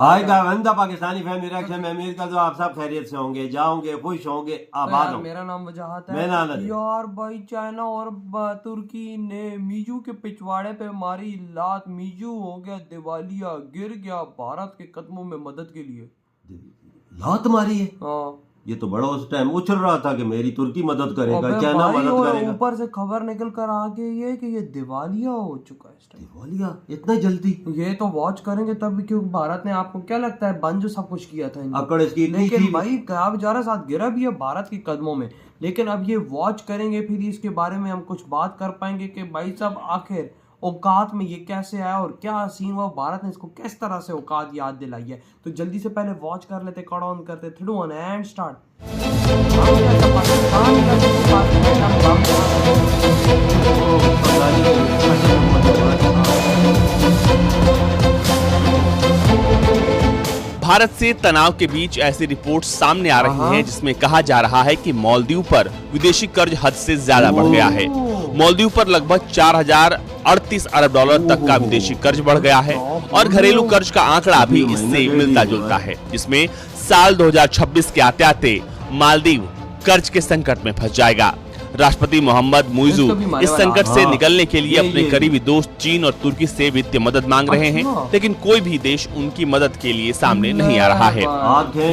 हाय गावंदा Pakistani family reaction में उम्मीद करता हूँ आप सब खैरियत से होंगे, जाओगे, खुश होंगे, आबाद यार होंगे। मेरा नाम वजाहत है। मैं नाना दे। यार भाई चाइना और तुर्की ने मीजू के पिछवाड़े पे मारी लात। मीजू हो गया दिवालिया, गिर गया भारत के कदमों में मदद के लिए। लात मारी है। हाँ ये तो बड़ा उस टाइम उछल रहा था कि मेरी तुर्की मदद करेगा, अबे चाइना भाई, मदद और करेगा। ऊपर से खबर निकल कर आ गई है कि ये दिवालिया हो चुका है इस टाइम। दिवालिया इतना जल्दी? ये तो वॉच करेंगे तब, क्योंकि भारत ने, आपको क्या लगता है, बंद जो सब कुछ किया था इनको। अकड़ इसकी इतनी लेकिन थी। भाई क्या बेचारा साथ गिरा भी है भारत के कदमों में। लेकिन अब ये वॉच करेंगे, फिर इसके बारे में हम कुछ बात कर पाएंगे कि भाई साहब आखिर औकात में ये कैसे आया और क्या सीन हुआ, भारत ने इसको किस तरह से औकात याद दिलाई है। तो जल्दी से पहले वॉच कर लेते, कट ऑन करते, 3 2 1 एंड स्टार्ट। भारत से तनाव के बीच ऐसी रिपोर्ट सामने आ रही हैं जिसमें कहा जा रहा है कि मालदीव पर विदेशी कर्ज हद से ज्यादा बढ़ गया है। मालदीव पर लगभग 4038 अरब डॉलर तक का विदेशी कर्ज बढ़ गया है और घरेलू कर्ज का आंकड़ा भी इससे मिलता जुलता है, जिसमें साल 2026 के आते आते मालदीव कर्ज के संकट में फंस जाएगा। राष्ट्रपति मोहम्मद मुइजू इस संकट से निकलने के लिए अपने करीबी दोस्त चीन और तुर्की से वित्तीय मदद मांग रहे हैं, लेकिन कोई भी देश उनकी मदद के लिए सामने नहीं आ रहा है।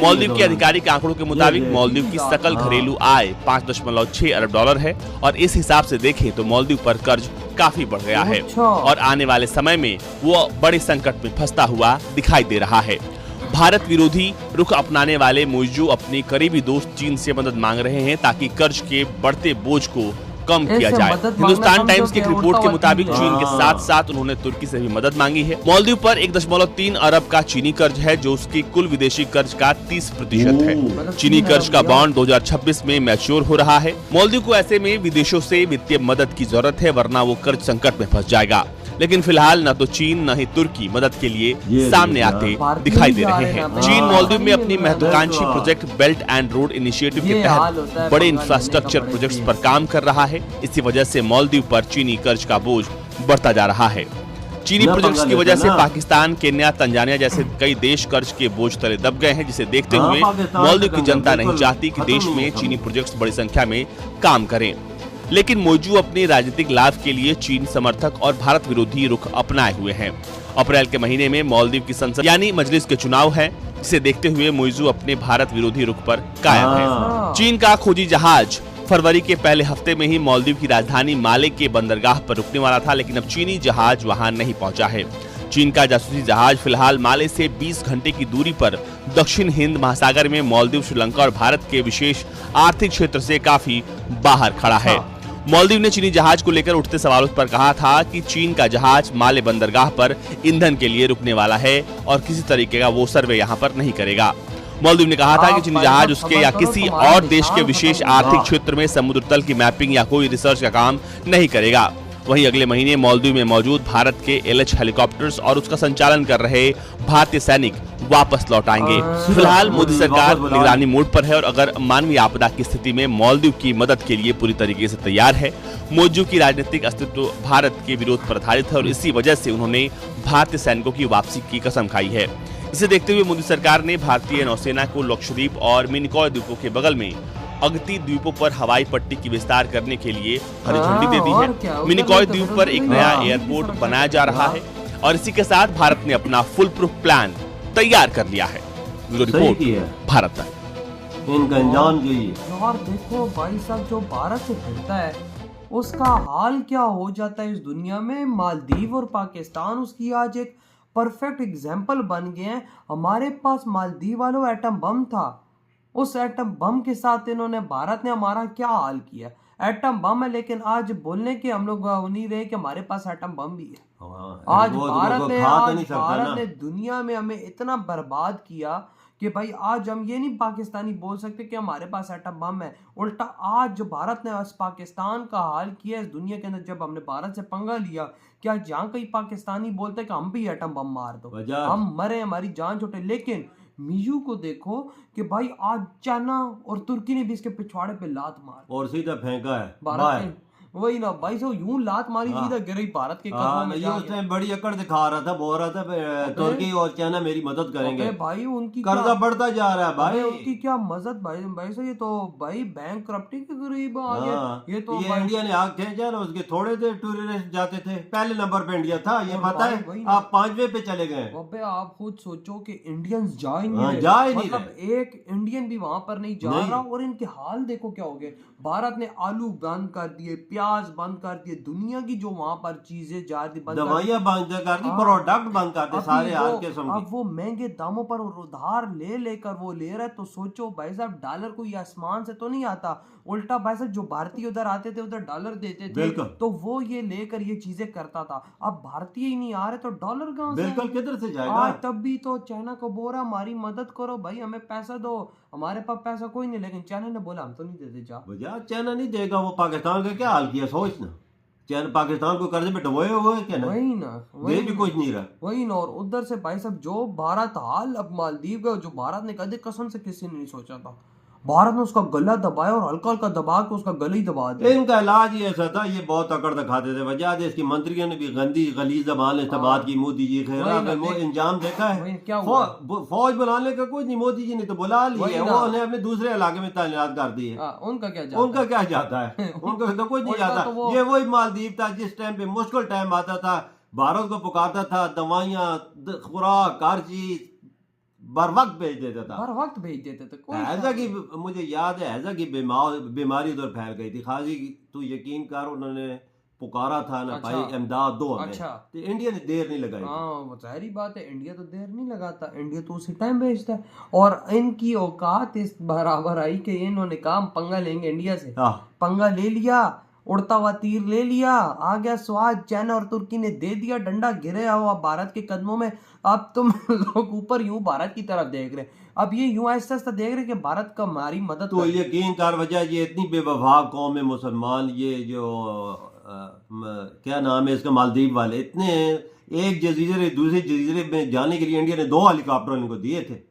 मालदीव के आधिकारिक आंकड़ों के मुताबिक मालदीव की सकल घरेलू आय 5.6 अरब डॉलर है और इस हिसाब से देखें तो मालदीव पर कर्ज काफी बढ़ गया है और आने वाले समय में वो बड़े संकट में फंसता हुआ दिखाई दे रहा है। भारत विरोधी रुख अपनाने वाले मुइजू अपनी करीबी दोस्त चीन से मदद मांग रहे हैं ताकि कर्ज के बढ़ते बोझ को कम किया जाए। हिंदुस्तान टाइम्स की एक रिपोर्ट के मुताबिक चीन के साथ साथ उन्होंने तुर्की से भी मदद मांगी है। मालदीव पर 1.3 अरब का चीनी कर्ज है, जो उसकी कुल विदेशी कर्ज का 30% है। चीनी कर्ज का बॉन्ड 2026 में मैच्योर हो रहा है। मालदीव को ऐसे में विदेशों से वित्तीय मदद की जरूरत है, वरना वो कर्ज संकट में फंस जाएगा। लेकिन फिलहाल न तो चीन न ही तुर्की मदद के लिए सामने आते दिखाई दे रहे हैं। चीन मालदीव में अपनी महत्वाकांक्षी project belt and road initiative के तहत बड़े इंफ्रास्ट्रक्चर प्रोजेक्ट्स पर काम कर रहा है। इसी वजह से मालदीव पर चीनी कर्ज का बोझ बढ़ता जा रहा है। चीनी प्रोजेक्ट्स की वजह से पाकिस्तान, केन्या, तंजानिया जैसे कई देश कर्ज के बोझ तले दब गए हैं, जिसे देखते हुए मालदीव की जनता नहीं चाहती कि देश में चीनी प्रोजेक्ट्स बड़ी संख्या में काम करें। लेकिन मुइजू अपने राजनीतिक लाभ के लिए चीन समर्थक और भारत विरोधी रुख अपनाए हुए हैं। अप्रैल के महीने में मालदीव की संसद यानी मजलिस के चुनाव है, जिसे देखते हुए मुइजू अपने भारत विरोधी रुख पर कायम है। चीन का खोजी जहाज फरवरी के पहले हफ्ते में ही मालदीव की राजधानी माले के बंदरगाह पर रुकने वाला था, लेकिन अब चीनी जहाज वहां नहीं पहुंचा है। चीन का जासूसी जहाज फिलहाल माले से 20 घंटे की दूरी पर दक्षिण हिंद महासागर में मालदीव, श्रीलंका और भारत के विशेष आर्थिक क्षेत्र से काफी बाहर खड़ा है। मालदीव ने चीनी जहाज को लेकर उठते सवालों पर कहा था कि चीन का जहाज माले बंदरगाह पर ईंधन के लिए रुकने वाला है और किसी तरीके का वो सर्वे यहाँ पर नहीं करेगा। मालदीव ने कहा था कि चीनी जहाज उसके या किसी और देश के विशेष आर्थिक क्षेत्र में समुद्र तल की मैपिंग या कोई रिसर्च का काम नहीं करेगा। वहीं अगले महीने मालदीव में मौजूद भारत के LH हेलीकॉप्टर्स और उसका संचालन कर रहे भारतीय सैनिक वापस लौट आएंगे। फिलहाल मोदी सरकार निगरानी मोड पर है और अगर मानवीय आपदा की स्थिति में मालदीव की मदद के लिए पूरी तरीके से तैयार है। मुइजू की राजनीतिक अस्तित्व भारत के विरोध पर आधारित है और इसी वजह से उन्होंने भारतीय सैनिकों की वापसी की कसम खाई है। इसे देखते हुए मोदी सरकार ने भारतीय नौसेना को लक्षद्वीप और मिनिकॉय द्वीपों के बगल में अगती द्वीपों पर हवाई पट्टी की विस्तार करने के लिए हरी झंडी दे दी है। मिनिकॉय द्वीप पर एक नया एयरपोर्ट बनाया जा रहा है और इसी के साथ भारत ने अपना फुल प्रूफ प्लान तैयार कर लिया है। रिपोर्ट भारत तक। इनका अंजाम जो ये यार देखो भाई साहब, जो भारत से फिरता है उसका हाल क्या हो जाता है इस दुनिया में। मालदीव और पाकिस्तान उसकी आज एक परफेक्ट एग्जाम्पल बन गए हैं। हमारे पास मालदीव वालों एटम बम था, उस एटम बम के साथ इन्होंने, भारत ने हमारा क्या हाल किया। एटम बम है, लेकिन आज बोलने के हम लोग नहीं रहे कि हमारे पास एटम बम भी है। आज भारत ने दुनिया में हमें इतना बर्बाद किया कि भाई आज हम ये नहीं पाकिस्तानी बोल सकते कि हमारे पास एटम बम है। उल्टा आज जो भारत ने पाकिस्तान का हाल किया इस दुनिया के अंदर, जब हमने भारत से पंगा लिया, क्या जहाँ कहीं पाकिस्तानी बोलते कि हम भी एटम बम मार दो, हम मरे, हमारी जान छूटे। लेकिन मीजू को देखो कि भाई आज चाइना और तुर्की ने भी इसके पिछवाड़े पे लात मार और सीधा फेंका है भारत वही ना भाई साहब, यूं लात मारी सीधा गिर रही भारत के कदमों में ये जाके। उस टाइम बड़ी अकड़ दिखा रहा था, बोल रहा था तुर्की और चाइना मेरी मदद करेंगे। अबे भाई उनकी कर्जा क्या, बढ़ता जा रहा है अबे भाई। उनकी क्या मदद भाई, भाई साहब ये तो भाई बैंक करप्टी के करीब आ गए। हाँ, ये तो ये भाई- इंडिया ने आग खींचा ना, उसके थोड़े से टूरिस्ट जाते थे, पहले नंबर पे इंडिया था, ये और पता भाई है। वही ना। आप 5वें पे चले गए। अबे आप खुद सोचो कि इंडियंस जा ही नहीं हाँ, रहे, जा ही नहीं मतलब एक इंडियन भी वहां पर नहीं जा नहीं। रहा। और इनके हाल देखो क्या हो गए। भारत ने आलू बंद कर दिए, प्याज बंद कर दिए, दुनिया की जो वहां पर चीजें जा रही बंद कर दी। दवाइयां बंद कर दी, हाँ। प्रोडक्ट बंद कर दे, अभी सारे हर वो- किस्म अब की। वो महंगे दामों पर और उधार ले लेकर वो ले रहा है। तो सोचो भाई साहब, डॉलर कोई आसमान से तो नहीं आता, उल्टा भाई साहब जो भारतीय उधर आते थे उधर डॉलर देते थे, बिल्कुल। तो वो ये लेकर ये चीजें करता था। अब भारतीय ही नहीं आ रहे तो डॉलर कहाँ से बिल्कुल, आएंगे? किधर से जाएगा? आज तब भी तो चाइना को बोल रहा हमारी मदद करो भाई, हमें पैसा दो। हमारे पास पैसा कोई नहीं, लेकिन चाइना ने बोला हम तो नहीं देते जा। भैया चाइना नहीं देगा, वो पाकिस्तान का क्या हाल किया सोच ना। चाइना पाकिस्तान को कर्जे में डुबोए हुए हैं क्या ना, वही ना, दे वही भी कुछ नहीं रहा। वही ना। और उधर से भाई साहब जो भारत हाल अब मालदीव का, जो भारत ने कदे कसम से किसी ने नहीं सोचा था, भारत ने उसका गला दबाया और हल्का हल्का दबा के उसका गला ही दबा दिया। इनका इलाज ही ऐसा था, ये बहुत अकड़ दिखाते थे। वजह देश की मंत्रियों ने भी गंदी गली जबान इस्तेमाल की। मोदी जी वही खैरा ना, वो इंजाम देखा वही है। क्या हुआ? फौज बुलाने का कुछ नहीं, मोदी जी ने तो बुला वही लिया, ना। वो उन्हें अपने दूसरे इलाके में तैनात कर दी है। उनका क्या जाता उनका क्या जाता है, उनका तो कुछ नहीं उनका जाता। तो वो- ये वही मालदीव था जिस टाइम पे मुश्किल टाइम आता था, भारत को पुकारता था, दवाइयाँ, खुराक, हर चीज बर वक्त भेज देता था। हर वक्त भेज देते थे। कोई हैजा की, मुझे याद है हैजा की बीमारी उधर फैल गई थी, खासी की। तू यकीन कर, उन्होंने पुकारा था ना अच्छा। भाई इमदाद दो हमें, अच्छा। तो इंडिया ने देर नहीं लगाई। हाँ वो जाहिर बात है, इंडिया तो देर नहीं लगाता, इंडिया तो उसी टाइम भेजता है। और इनकी औकात इस बराबर आई कि इन्होंने कहा हम पंगा लेंगे इंडिया से। हाँ, पंगा ले लिया, उड़ता हुआ तीर ले लिया, आ गया स्वाद। चाइना और तुर्की ने दे दिया डंडा, गिरे आओ अब भारत के कदमों में। अब तुम लोग ऊपर यूं भारत की तरफ देख रहे, अब ये यूं आहिस्ता आहिस्ता देख रहे कि भारत का हमारी मदद तो कर। यकीन कर, वजह ये इतनी बेवफा कौम है मुसलमान, ये जो क्या नाम है इसका, मालदीव वाले, इतने एक जजीरे दूसरे जजीरे में जाने के लिए इंडिया ने 2 हेलीकॉप्टर इनको दिए थे।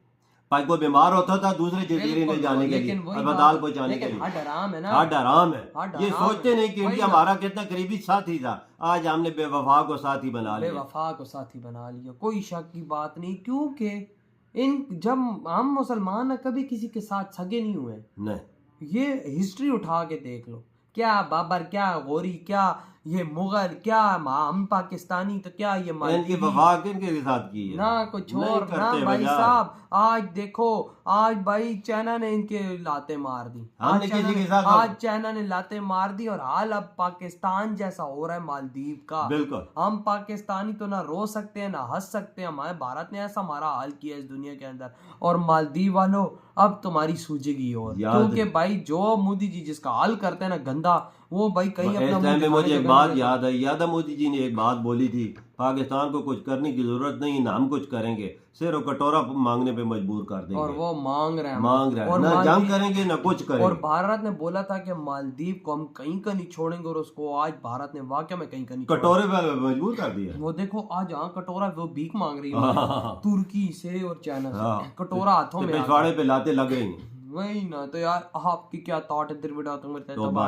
भाई कोई बीमार होता था दूसरे जजीरे में जाने के लिए, लेकिन वही अस्पताल बात- पहुंचाने के लेकिन लिए। हद हराम है ना, हद हराम है। हद ये हराम सोचते है। नहीं कि वही इंडिया ना। हमारा कितना करीबी साथी था, आज हमने बेवफा को साथी बना लिया। बेवफा को साथी बना लिया, कोई शक की बात नहीं। क्योंकि इन जब हम मुसलमान हैं, कभी किसी के साथ सगे नहीं हुए। नहीं, ये हिस्ट्री उठा के देख लो, क्या बाबर, क्या गौरी, क्या ये मुगल, क्या हम पाकिस्तानी, तो क्या ये इनकी मालदीवी, वफा किनके साथ की है? ना कुछ नहीं और ना करते भाई वजह। साहब। आज देखो, आज भाई चाइना ने इनके लाते मार दी, हमने आज चाइना किसी के ने- साथ- आज चाइना ने लाते मार दी। और हाल अब पाकिस्तान जैसा हो रहा है मालदीव का। बिल्कुल। हम पाकिस्तानी तो ना रो सकते हैं ना हंस सकते हैं, हमारे भारत ने ऐसा हमारा हाल किया इस दुनिया के अंदर। और मालदीव वालों, अब तुम्हारी सूझेगी। और याद- क्योंकि भाई जो मोदी जी जिसका हाल करते हैं ना गंदा, वो भाई कहीं इस अपना टाइम मुंह पे दिखाने मुझे एक जगह बात नहीं याद आई। याद है मोदी जी ने एक बात बोली थी, पाकिस्तान को कुछ करने की जरूरत नहीं, ना हम कुछ करेंगे, सिर्फ कटोरा मांगने पे मजबूर कर देते। और देंगे। वो मांग रहे हैं, मांग रहा है, और ना मालदीव- जंग करेंगे ना कुछ और करेंगे। भारत ने बोला था कि मालदीव को हम कहीं का नहीं छोड़ेंगे, और उसको आज भारत ने वाकई में कहीं का नहीं छोड़ा। कटोरे पे मजबूर कर दिया। वो देखो आज जहाँ कटोरा, वो भीख मांग रही हाँ, है हाँ, हाँ। तुर्की से और चाइना हाँ। से, कटोरा हाथों तो में आ गया। पिछवाड़े पे लाते लग रही हैं। वही ना। तो यार आपकी क्या थॉट है, बाय।